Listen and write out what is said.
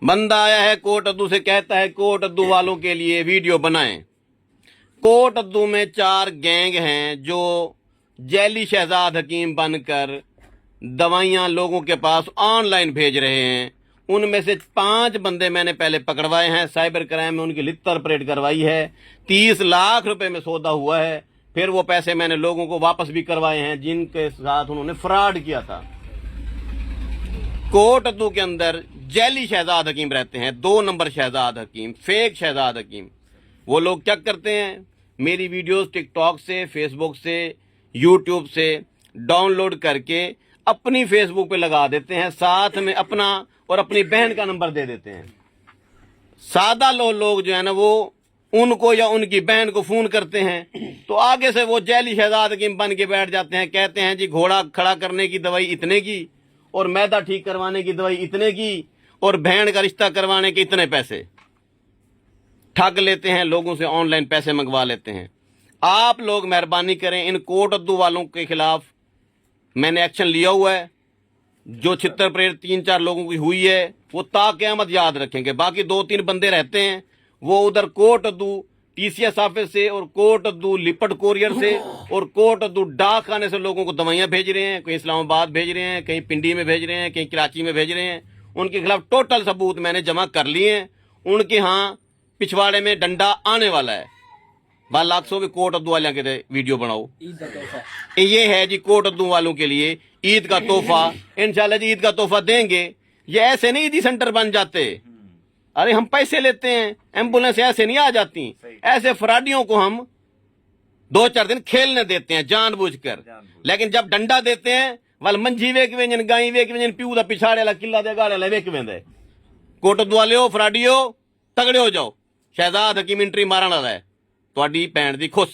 बंदा आया है कोट अद्दू से, कहता है कोट अद्दू वालों के लिए वीडियो बनाएं। कोट अद्दू में 4 गैंग हैं जो जैली शहजाद हकीम बनकर दवाइयां लोगों के पास ऑनलाइन भेज रहे हैं। उनमें से 5 बंदे मैंने पहले पकड़वाए हैं, साइबर क्राइम में उनकी लिटर परेड करवाई है, 30 लाख रुपए में सौदा हुआ है। फिर वो पैसे मैंने लोगों को वापस भी करवाए हैं जिनके साथ उन्होंने फ्रॉड किया था। कोट अद्दू के अंदर जैली शहजाद हकीम रहते हैं, 2 नंबर शहजाद हकीम, फेक शहजाद हकीम। वो लोग क्या करते हैं, मेरी वीडियोस टिकटॉक से, फेसबुक से, यूट्यूब से डाउनलोड करके अपनी फेसबुक पे लगा देते हैं, साथ में अपना और अपनी बहन का नंबर दे देते हैं। सादा लोग जो है ना, वो उनको या उनकी बहन को फोन करते हैं तो आगे से वो जैली शहजाद हकीम बन के बैठ जाते हैं। कहते हैं जी घोड़ा खड़ा करने की दवाई इतने की, और मैदा ठीक करवाने की दवाई इतने की, और बहन का रिश्ता करवाने के इतने पैसे। ठग लेते हैं लोगों से, ऑनलाइन पैसे मंगवा लेते हैं। आप लोग मेहरबानी करें, इन कोट अद्दू वालों के खिलाफ मैंने एक्शन लिया हुआ है। जो छितर परेड 3-4 लोगों की हुई है वो ताक़यामत याद रखेंगे। बाकी 2-3 बंदे रहते हैं, वो उधर कोट अद्दू टीसीएस ऑफिस से और कोट अद्दू लिपट कोरियर से और कोट अद्दू डाक खाने से लोगों को दवाइयां भेज रहे हैं। कहीं इस्लामाबाद भेज रहे हैं, कहीं पिंडी में भेज रहे हैं, कहीं कराची में भेज रहे हैं। उनके खिलाफ टोटल सबूत मैंने जमा कर लिए हैं। उनके यहाँ पिछवाड़े में डंडा आने वाला है। बाल लाख सौ भी कोट अद्दू वालों के वीडियो बनाओ। ये है जी कोट अद्दू वालों के लिए ईद का तोहफा। इंशाल्लाह जी ईद का तोहफा देंगे। ये ऐसे नहीं ईदी सेंटर बन जाते। अरे हम पैसे लेते हैं, एम्बुलेंस ऐसे नहीं आ जाती। ऐसे फराडियों को हम 2-4 दिन खेलने देते हैं जानबूझकर। लेकिन जब डंडा देते हैं वाल मंझी वेक वेंजन, गाई वेक वेंजन, प्यू दा पिछाड़े वाला किला दे गाड़े वेक वेंदे। कोट अद्दू वाले हो, फराडियो तगड़े हो जाओ। शहजाद हकीम एंट्री मारन वाला है, ਤੁਹਾਡੀ ਭੈਣ ਦੀ ਖੁਸ਼।